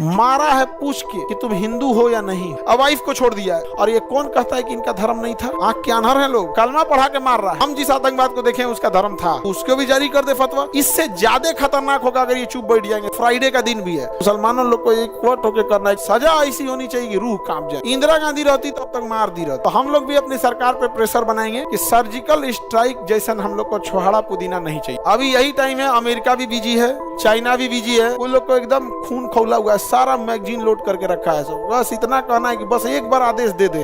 मारा है पूछ के कि तुम हिंदू हो या नहीं, अब वाइफ को छोड़ दिया है। और ये कौन कहता है कि इनका धर्म नहीं था? आंख के अनहर है लोग, कलमा पढ़ा के मार रहा है। हम जिस आतंकवाद को देखे उसका धर्म था, उसको भी जारी कर दे फतवा। इससे ज्यादा खतरनाक होगा अगर ये चुप बैठ जाएंगे। फ्राइडे का दिन भी है, मुसलमानों लोग को एक वोट होकर करना है, सजा ऐसी होनी चाहिए कि रूह कांप जाए। इंदिरा गांधी रहती तब तक मार दी रहती। तो हम लोग भी अपनी सरकार पे प्रेशर बनाएंगे कि सर्जिकल स्ट्राइक जैसा हम लोग को छोहाड़ा पुदीना नहीं चाहिए। अभी यही टाइम है, अमेरिका भी बिजी है, चाइना भी बिजी है, उन लोग को एकदम खून खौला हुआ है, सारा मैगजीन लोड करके रखा है। सब बस इतना कहना है कि बस एक बार आदेश दे दे।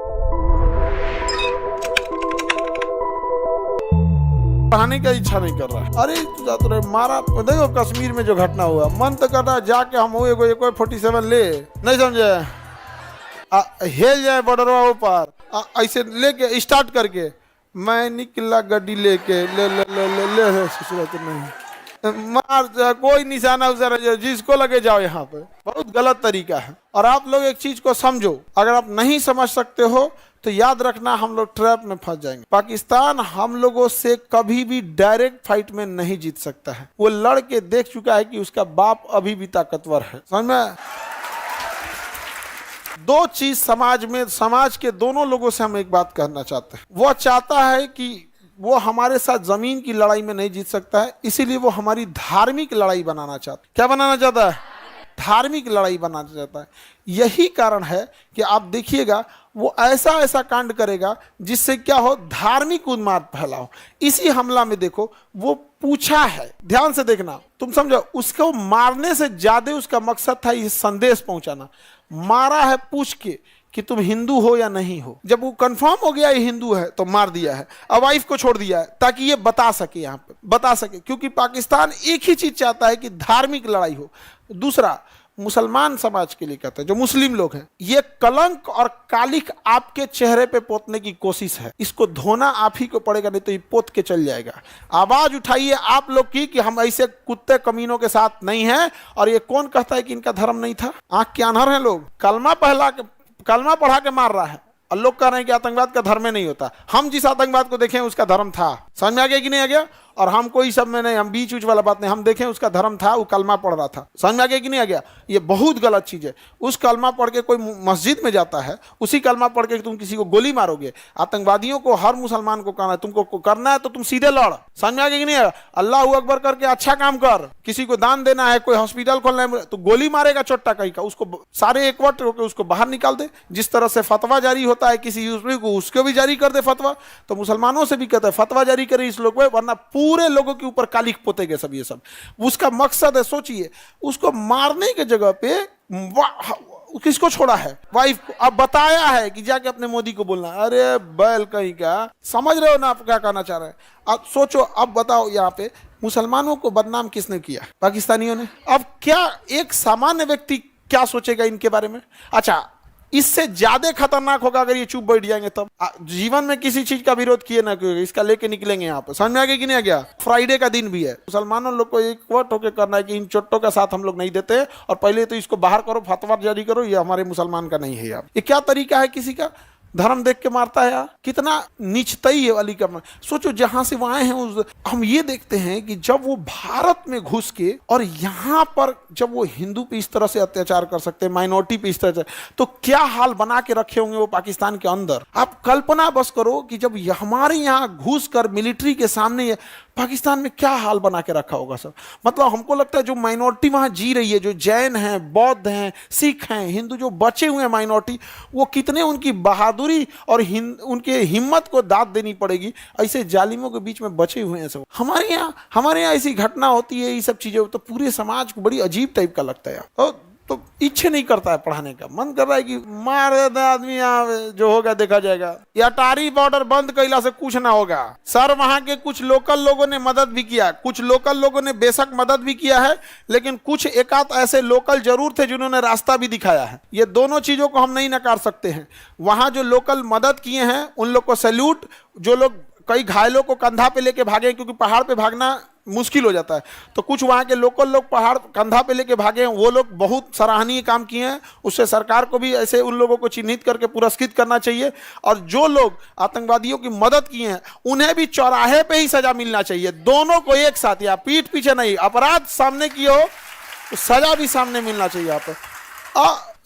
पढ़ाने का इच्छा नहीं कर रहा है। अरे जाते रहे मारा। देखो कश्मीर में जो घटना हुआ, मन तो कर रहा है जाके हम हुए कोई 47 ले, नहीं समझे, हेल जाए बॉर्डरवा ऊपर, ऐसे लेके स्टार्ट करके मैं निकला गड्डी लेके ले ले ले ले ले, ले नहीं मार, कोई निशाना उधर जिसको लगे जाओ। यहाँ पे बहुत गलत तरीका है। और आप लोग एक चीज को समझो, अगर आप नहीं समझ सकते हो तो याद रखना हम लोग ट्रैप में फंस जाएंगे। पाकिस्तान हम लोगों से कभी भी डायरेक्ट फाइट में नहीं जीत सकता है। वो लड़ के देख चुका है कि उसका बाप अभी भी ताकतवर है। समझ में? दो चीज समाज में, समाज के दोनों लोगों से हम एक बात कहना चाहते हैं। वो चाहता है कि वो हमारे साथ जमीन की लड़ाई में नहीं जीत सकता है, इसीलिए वो हमारी धार्मिक लड़ाई बनाना चाहता है। क्या बनाना चाहता है? धार्मिक लड़ाई बनाना चाहता है। यही कारण है कि आप देखिएगा वो ऐसा ऐसा कांड करेगा जिससे क्या हो, धार्मिक उन्माद फैला हो। इसी हमला में देखो वो पूछा है, ध्यान से देखना, तुम समझो, उसको मारने से ज्यादा उसका मकसद था ये संदेश पहुंचाना। मारा है पूछ के कि तुम हिंदू हो या नहीं हो। जब वो कंफर्म हो गया ये हिंदू है तो मार दिया है, अब वाइफ को छोड़ दिया है ताकि ये बता सके, यहाँ पे बता सके, क्योंकि पाकिस्तान एक ही चीज चाहता है कि धार्मिक लड़ाई हो। दूसरा, मुसलमान समाज के लिए कहता है, जो मुस्लिम लोग हैं, ये कलंक और कालिक आपके चेहरे पे पोतने की कोशिश है। इसको धोना आप ही को पड़ेगा, नहीं तो ये पोत के चल जाएगा। आवाज उठाइए आप लोग की कि हम ऐसे कुत्ते कमीनों के साथ नहीं हैं। और ये कौन कहता है कि इनका धर्म नहीं था? आंख के अनहर है लोग, कलमा पढ़ा के मार रहा है और लोग कह रहे हैं कि आतंकवाद का धर्म नहीं होता। हम जिस आतंकवाद को देखें उसका धर्म था। समझ में आ गया कि नहीं आ गया? और हम कोई सब में नहीं, हम बीच उच वाला बात नहीं, हम देखें उसका धर्म था, वो कलमा पढ़ रहा था। समझ में आ गया कि नहीं आ गया? ये बहुत गलत चीज है। उस कलमा पढ़ के कोई मस्जिद में जाता है, उसी कलमा पढ़ के तुम किसी को गोली मारोगे। आतंकवादियों को, हर मुसलमान को कहना है, तुमको करना है तो तुम सीधे लड़। समझ में आ गया कि नहीं? अल्लाह अकबर करके अच्छा काम कर, किसी को दान देना है, कोई हॉस्पिटल खोलना है, तो गोली मारेगा चोट्टा कहीं का, उसको सारे एकवट होकर उसको बाहर निकाल दे। जिस तरह से फतवा जारी होता है किसी यूसुफी को, उसको भी जारी कर दे फतवा। तो मुसलमानों से भी कहता है फतवा जारी करे इस लोग पे, वरना पूरे लोगों के ऊपर कालिक पोतेंगे सब। ये सब उसका मकसद है। सोचिए, उसको मारने के जगह पे किसको छोड़ा है? वाइफ को। अब बताया है कि जाके अपने मोदी को बोलना। अरे बैल कहीं का, समझ रहे हो ना आप क्या कहना चाह रहे हैं? अब सोचो, अब बताओ, यहाँ पे मुसलमानों को बदनाम किसने किया? पाकिस्तानियों ने। अब क्या एक सामान्य व्यक्ति क्या सोचेगा इनके बारे में? अच्छा, इससे ज्यादा खतरनाक होगा अगर ये चुप बैठ जाएंगे तब। जीवन में किसी चीज का विरोध किए ना किए, इसका लेके निकलेंगे यहाँ पे। समझ में आ गया कि नहीं आ गया? फ्राइडे का दिन भी है, मुसलमानों लोग को एक वोट होकर करना है कि इन चोट्टों का साथ हम लोग नहीं देते, और पहले तो इसको बाहर करो, फतवा जारी करो, ये हमारे मुसलमान का नहीं है। यार ये क्या तरीका है? किसी का धर्म देख के मारता है यार, कितना नीचताई है वाली का। सोचो, जहां से वो आए हैं, हम ये देखते हैं कि जब वो भारत में घुस के और यहाँ पर जब वो हिंदू पे इस तरह से अत्याचार कर सकते हैं, माइनॉरिटी पे इस तरह से, तो क्या हाल बना के रखे होंगे वो पाकिस्तान के अंदर। आप कल्पना बस करो कि जब हमारे यहाँ घुस कर मिलिट्री के सामने पाकिस्तान में क्या हाल बना के रखा होगा सर। मतलब हमको लगता है जो माइनॉरिटी वहां जी रही है, जो जैन हैं, बौद्ध हैं, सिख हैं, हिंदू, जो बचे हुए हैं माइनॉरिटी, वो कितने उनकी बहादुरी और उनके हिम्मत को दाद देनी पड़ेगी। ऐसे जालिमों के बीच में बचे हुए हैं सब। हमारे यहाँ ऐसी घटना होती है, ये सब चीजें, तो पूरे समाज को बड़ी अजीब टाइप का लगता है। तो इच्छा नहीं करता है पढ़ाने का, मन कर रहा है कि मार देते आदमी, यहाँ जो होगा देखा जाएगा। या अटारी बॉर्डर बंद कैला से कुछ ना होगा सर। वहां के कुछ लोकल लोगों ने मदद भी किया, कुछ लोकल लोगों ने बेशक मदद भी किया है, लेकिन कुछ एकाध ऐसे लोकल जरूर थे जिन्होंने रास्ता भी दिखाया है। ये दोनों चीजों को हम नहीं नकार सकते हैं। वहां जो लोकल मदद किए हैं उन लोग को सैल्यूट। जो लोग कई घायलों को कंधा पे लेके भागे, क्योंकि पहाड़ पे भागना मुश्किल हो जाता है, तो कुछ वहाँ के लोकल लोग पहाड़ कंधा पे लेके भागे हैं, वो लोग बहुत सराहनीय काम किए हैं। उससे सरकार को भी ऐसे उन लोगों को चिन्हित करके पुरस्कृत करना चाहिए। और जो लोग आतंकवादियों की मदद किए हैं उन्हें भी चौराहे पे ही सजा मिलना चाहिए, दोनों को एक साथ, या पीठ पीछे नहीं। अपराध सामने किए हो तो सजा भी सामने मिलना चाहिए। यहाँ पे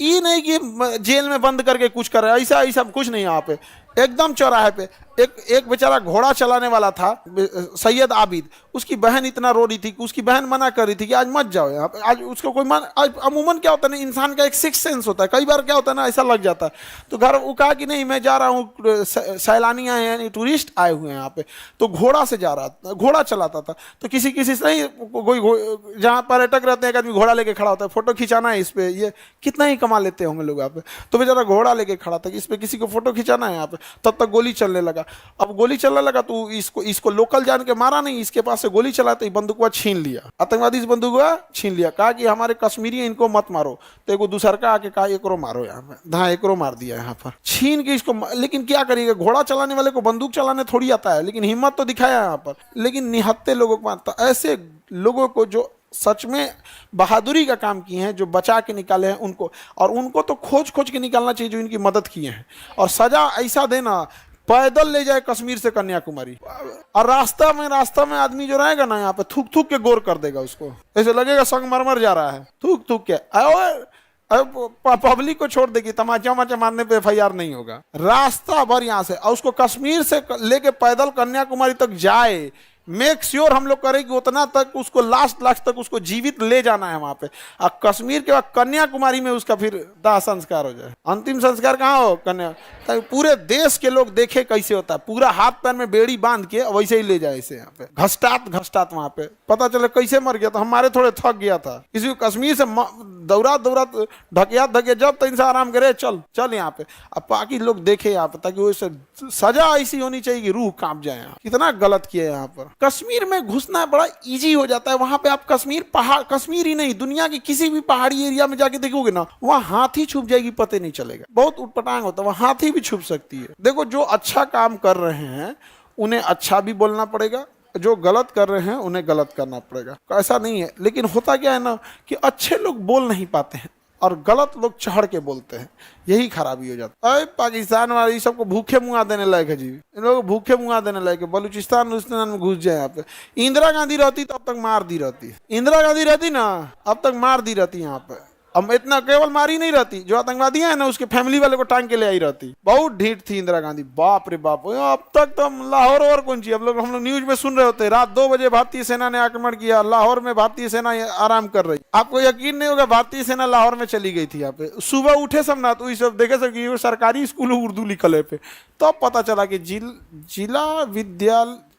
ये नहीं कि जेल में बंद करके कुछ कर रहा है, ऐसा ऐसा कुछ नहीं। यहाँ पे एकदम चौराहे पे एक बेचारा घोड़ा चलाने वाला था, सैयद आबिद, उसकी बहन इतना रो रही थी कि उसकी बहन मना कर रही थी कि आज मत जाओ यहाँ पे। आज उसको कोई आज अमूमन क्या होता है ना, इंसान का एक सिक्स सेंस होता है, कई बार क्या होता है ना ऐसा लग जाता है। तो घर वो कहा कि नहीं मैं जा रहा हूँ, सैलानी आए हैं, टूरिस्ट आए हुए हैं यहाँ पे। तो घोड़ा से जा रहा था, घोड़ा चलाता था। तो किसी किसी से नहीं, कोई जहाँ पर्यटक रहते हैं एक आदमी घोड़ा लेके खड़ा होता है, फोटो खिंचाना है इस पे, ये कितना ही कमा लेते होंगे लोग यहाँ पे। तो बेचारा घोड़ा लेके खड़ा था कि इस पे किसी को फोटो खिंचाना है यहाँ पे। तब तक गोली चलने लगा। अब गोली चलने लगा तो इसको लोकल जान के मारा नहीं, इसके पास से गोली चला तो बंदूकवा छीन लिया, आतंकवादी इस बंदूकवा छीन लिया। कहा कि हमारे कश्मीरी इनको मत मारो। तो एक दूसर का आके कहा एकरो मारो, यहाँ पे हाँ एकरो मार दिया यहाँ पर छीन के इसको। लेकिन क्या करिएगा, घोड़ा चलाने वाले को बंदूक चलाने थोड़ी आता है, लेकिन हिम्मत तो दिखाया यहाँ पर। लेकिन निहत्ते लोगों को मारता, ऐसे लोगों को जो सच में बहादुरी का काम किए हैं, जो बचा के निकाले हैं उनको, और उनको तो खोज खोज के निकालना चाहिए जो इनकी मदद किए हैं। और सजा ऐसा देना, पैदल ले जाए कश्मीर से कन्याकुमारी, और रास्ता में आदमी जो रहेगा ना यहाँ पे थूक थूक के गोर कर देगा उसको, ऐसे लगेगा संगमरमर जा रहा है, थूक थूक के। पब्लिक को छोड़ देगी, तमाचा वमाचा मारने पे FIR नहीं होगा। रास्ता भर यहाँ से, और उसको कश्मीर से लेके पैदल कन्याकुमारी तक जाए, मेक श्योर हम लोग करें कि उतना तक उसको लास्ट तक उसको जीवित ले जाना है वहां पे। और कश्मीर के बाद कन्याकुमारी में उसका फिर दाह संस्कार हो जाए। अंतिम संस्कार कहाँ हो, कन्या, ताकि पूरे देश के लोग देखे कैसे होता है, पूरा हाथ पैर में बेड़ी बांध के वैसे ही ले जाए इसे यहाँ पे, घसटात वहां पे पता चले कैसे मर गया। तो हमारे थोड़े थक गया था, किसी को कश्मीर से दौरा ढकिया जब तक इंसान आराम करे, चल यहाँ पे। अब बाकी लोग देखे यहाँ पे, ताकि वो सजा ऐसी होनी चाहिए कि रूह कांप जाए। कितना गलत किया यहाँ पर। कश्मीर में घुसना बड़ा इजी हो जाता है। वहां पे आप कश्मीर ही नहीं, दुनिया की किसी भी पहाड़ी एरिया में जाके देखोगे ना, वहां हाथी छुप जाएगी, पता नहीं चलेगा। बहुत उटपटांग होता है, वहां हाथी भी छुप सकती है। देखो, जो अच्छा काम कर रहे हैं उन्हें अच्छा भी बोलना पड़ेगा, जो गलत कर रहे हैं उन्हें गलत करना पड़ेगा। ऐसा नहीं है, लेकिन होता क्या है ना कि अच्छे लोग बोल नहीं पाते हैं और गलत लोग चढ़ के बोलते हैं, यही खराबी हो जाता है। पाकिस्तान वाले सबको भूखे मुंगा देने लायक है जी, इन लोगों को भूखे मुंगा देने लायक है। बलूचिस्तान में घुस जाए यहाँ पे। इंदिरा गांधी रहती तो अब तक मार दी रहती, इंदिरा गांधी रहती ना अब तक मार दी रहती यहाँ पे। अब इतना केवल मारी नहीं रहती, जो आतंकवादी है ना उसके फैमिली वाले को टांग के ले आई रहती। बहुत ढीठ थी इंदिरा गांधी, बाप रे बाप। अब तक तो लाहौर और कौन सी, हम लोग न्यूज में सुन रहे होते, रात 2 बजे भारतीय सेना ने आक्रमण किया, लाहौर में भारतीय सेना आराम कर रही। आपको यकीन नहीं होगा, भारतीय सेना लाहौर में चली गई थी। यहाँ पे सुबह उठे सब ना, तो सब देखे सब कि सरकारी स्कूल उर्दू लिखल है पे, तब पता चला कि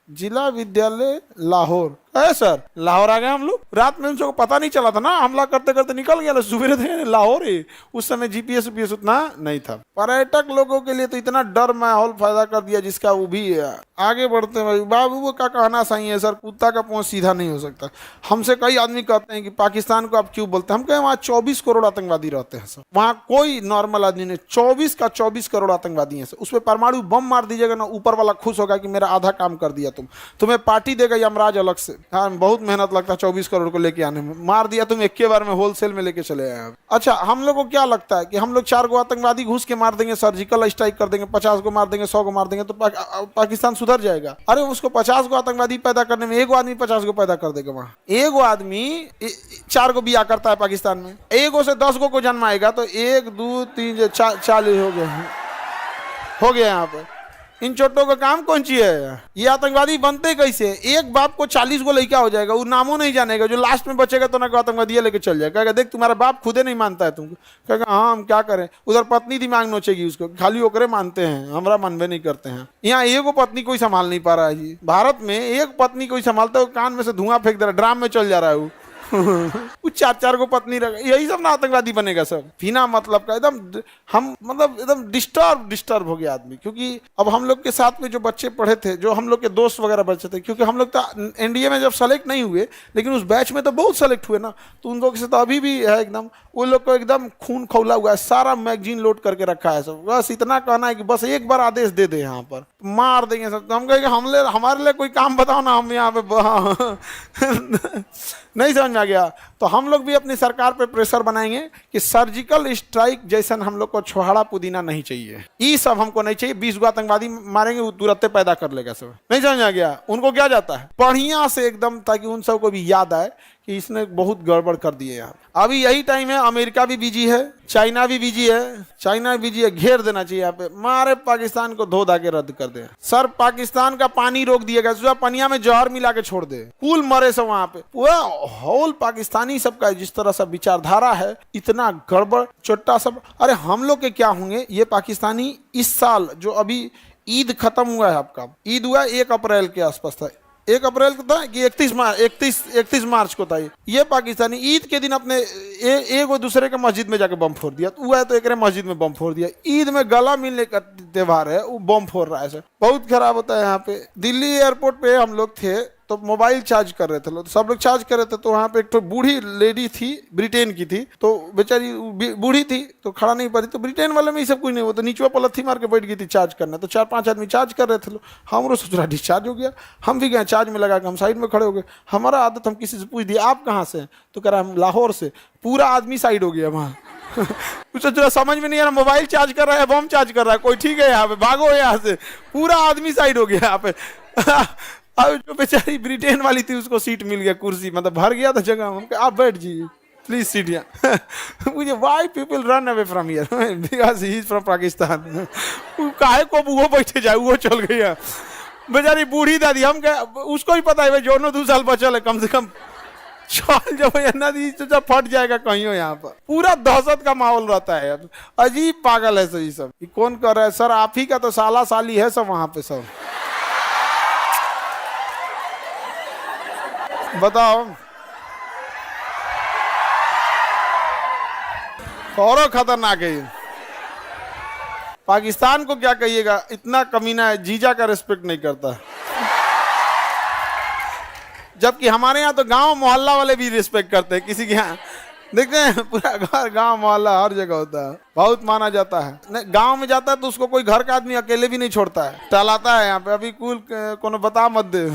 जिला विद्यालय लाहौर है सर। लाहौर आ गए हम लोग, रात में उनको पता नहीं चला था ना, हमला करते करते निकल गया, सुबह थे लाहौर है। उस समय GPS उतना नहीं था। पर्यटक लोगों के लिए तो इतना डर माहौल पैदा कर दिया, जिसका वो भी आगे बढ़ते हैं। बाबू का कहना सही है सर, कुत्ता का पहुंच सीधा नहीं हो सकता। हमसे कई आदमी कहते हैं कि पाकिस्तान को आप क्यों बोलते हैं, हम कहें वहाँ 24 करोड़ आतंकवादी रहते हैं सर, वहाँ कोई नॉर्मल आदमी नहीं। 24 करोड़ आतंकवादी है सर। उस पर परमाणु बम मार दीजिएगा ना, ऊपर वाला खुश होगा कि मेरा आधा काम कर दिया, तुम्हें पार्टी देगा यमराज अलग से। हाँ, बहुत मेहनत लगता है 24 करोड़ को लेके आने में, मार दिया तुम एक के बार में, होलसेल में लेके चले आए। अच्छा, हम लोग को क्या लगता है कि हम लोग 4 गो आतंकवादी घुस के मार देंगे, सर्जिकल स्ट्राइक कर देंगे, 50 को मार देंगे, 100 को मार देंगे तो पाकिस्तान सुधर जाएगा? अरे उसको 50 गो आतंकवादी पैदा करने में 1 गो आदमी 50 गो पैदा कर देगा। वहां 1 गो आदमी 4 गो बिया करता है पाकिस्तान में, 1 गो से 10 गो को जन्माएगा तो 1 2 3 40 हो गया यहाँ पे। इन छोटों का काम कौन सी है? ये आतंकवादी बनते कैसे? एक बाप को 40 गो लड़का हो जाएगा, वो नामों नहीं जानेगा, जो लास्ट में बचेगा तो ना आतंकवादी लेके चल जाएगा। कहेगा देख तुम्हारा बाप खुदे नहीं मानता है तुमको। कहेगा हाँ हम क्या करें। उधर पत्नी दिमाग नोचेगी उसको, खाली ओकरे मानते हैं, हमरा मनबे नहीं करते हैं। यहाँ एक पत्नी कोई संभाल नहीं पा रहा है जी। भारत में एक पत्नी कोई संभालता है, कान में से धुआं फेंक दे रहा है, ड्राम में चल जा रहा है वो। 4 को पत्नी रख, यही सब ना आतंकवादी बनेगा सब, बिना मतलब का। एकदम हम मतलब एकदम डिस्टर्ब हो गया आदमी। क्योंकि अब हम लोग के साथ में जो बच्चे पढ़े थे, जो हम लोग के दोस्त वगैरह बच्चे थे, क्योंकि हम लोग तो NDA में जब सेलेक्ट नहीं हुए, लेकिन उस बैच में तो बहुत सेलेक्ट हुए ना, तो उन लोग से तो अभी भी है एकदम, वो लोग को एकदम खून खौला हुआ है, सारा मैगजीन लोड करके रखा है सब। बस इतना कहना है कि बस एक बार आदेश दे दे, यहाँ पर मार देंगे सब। तो हम कहेंगे हमारे लिए कोई काम बताओ ना, हम यहाँ पे नहीं समझ में आ गया। तो हम लोग भी अपनी सरकार पे प्रेशर बनाएंगे कि सर्जिकल स्ट्राइक जैसा हम लोग को छोहाड़ा पुदीना नहीं चाहिए, ये सब हमको नहीं चाहिए। 20 गो आतंकवादी मारेंगे, वो तुरंत पैदा कर लेगा सब। नहीं समझ में आ गया? उनको क्या जाता है बढ़िया से एकदम, ताकि उन सबको भी याद आए कि इसने बहुत गड़बड़ कर दिए यहाँ। अभी यही टाइम है, अमेरिका भी बिजी है, चाइना भी बिजी है, चाइना भी बिजी है, घेर देना चाहिए यहाँ पे, मारे पाकिस्तान को धो धा के रद्द कर दे सर। पाकिस्तान का पानी रोक दिया गया, पनिया में जहर मिला के छोड़ दे, कुल मरे सब वहां पे। पूरा होल पाकिस्तानी सबका जिस तरह से विचारधारा है, इतना गड़बड़ चोट्टा सब। अरे हम लोग के क्या होंगे ये पाकिस्तानी। इस साल जो अभी ईद खत्म हुआ है, आपका ईद हुआ 1 अप्रैल के आसपास था, 1 अप्रैल को था कि 31 मार्च को था। ये पाकिस्तानी ईद के दिन अपने एक दूसरे के मस्जिद में जाके बम फोड़ दिया। हुआ है तो एक मस्जिद में बम फोड़ दिया। ईद में गला मिलने का त्योहार है, वो बम फोड़ रहा है सर। बहुत खराब होता है यहाँ पे। दिल्ली एयरपोर्ट पे हम लोग थे तो मोबाइल चार्ज कर रहे थे, तो सब लोग चार्ज कर रहे थे। तो वहाँ पे एक तो बूढ़ी लेडी थी, ब्रिटेन की थी, तो बेचारी बूढ़ी थी तो खड़ा नहीं पाती। तो ब्रिटेन वाले में ही सब कुछ नहीं, वो तो नीचवा पलथी मार के बैठ गई थी चार्ज करना। तो 4-5 आदमी चार्ज कर रहे थे। हमरो सोच रहा डिस्चार्ज हो गया, हम भी गए चार्ज में लगा के, हम साइड में खड़े हो गए। हमारा आदत, हम किसी से पूछ दिया आप कहाँ से हैं, तो कह रहा हम लाहौर से। पूरा आदमी साइड हो गया वहाँ। कुछ समझ में नहीं आ रहा, मोबाइल चार्ज कर रहा है, बम चार्ज कर रहा है, कोई ठीक है यहाँ पे, भागो यहाँ से। पूरा आदमी साइड हो गया यहाँ पे। अब जो बेचारी ब्रिटेन वाली थी उसको सीट मिल गया, कुर्सी मतलब भर गया था जगह। हम कहा आप बैठ जाइए प्लीज सीट यहाँ। मुझे why people run away from here because he is from Pakistan. काहे को वो बैठे जाए, वो चल गया बेचारी बूढ़ी दादी। हम क्या उसको ही पता है भाई, जो 2 साल बचल है कम से कम, चल जब नदी तो जब फट जाएगा कहीं हो। यहाँ पर पूरा दहशत का माहौल रहता है। अब अजीब पागल है सही सब। कौन कर रहा है सर? आप ही का तो साला साली है सब वहां पे सब। बताओ और खतरनाक है। पाकिस्तान को क्या कहिएगा, इतना कमीना है, जीजा का रिस्पेक्ट नहीं करता। जबकि हमारे यहाँ तो गांव मोहल्ला वाले भी रिस्पेक्ट करते हैं। किसी के यहाँ देखते हैं पूरा घर गांव मोहल्ला हर जगह होता है, बहुत माना जाता है। गांव में जाता है तो उसको कोई घर का आदमी अकेले भी नहीं छोड़ता है, टहलाता है यहाँ पे। अभी कुल कोनो बता मत दे।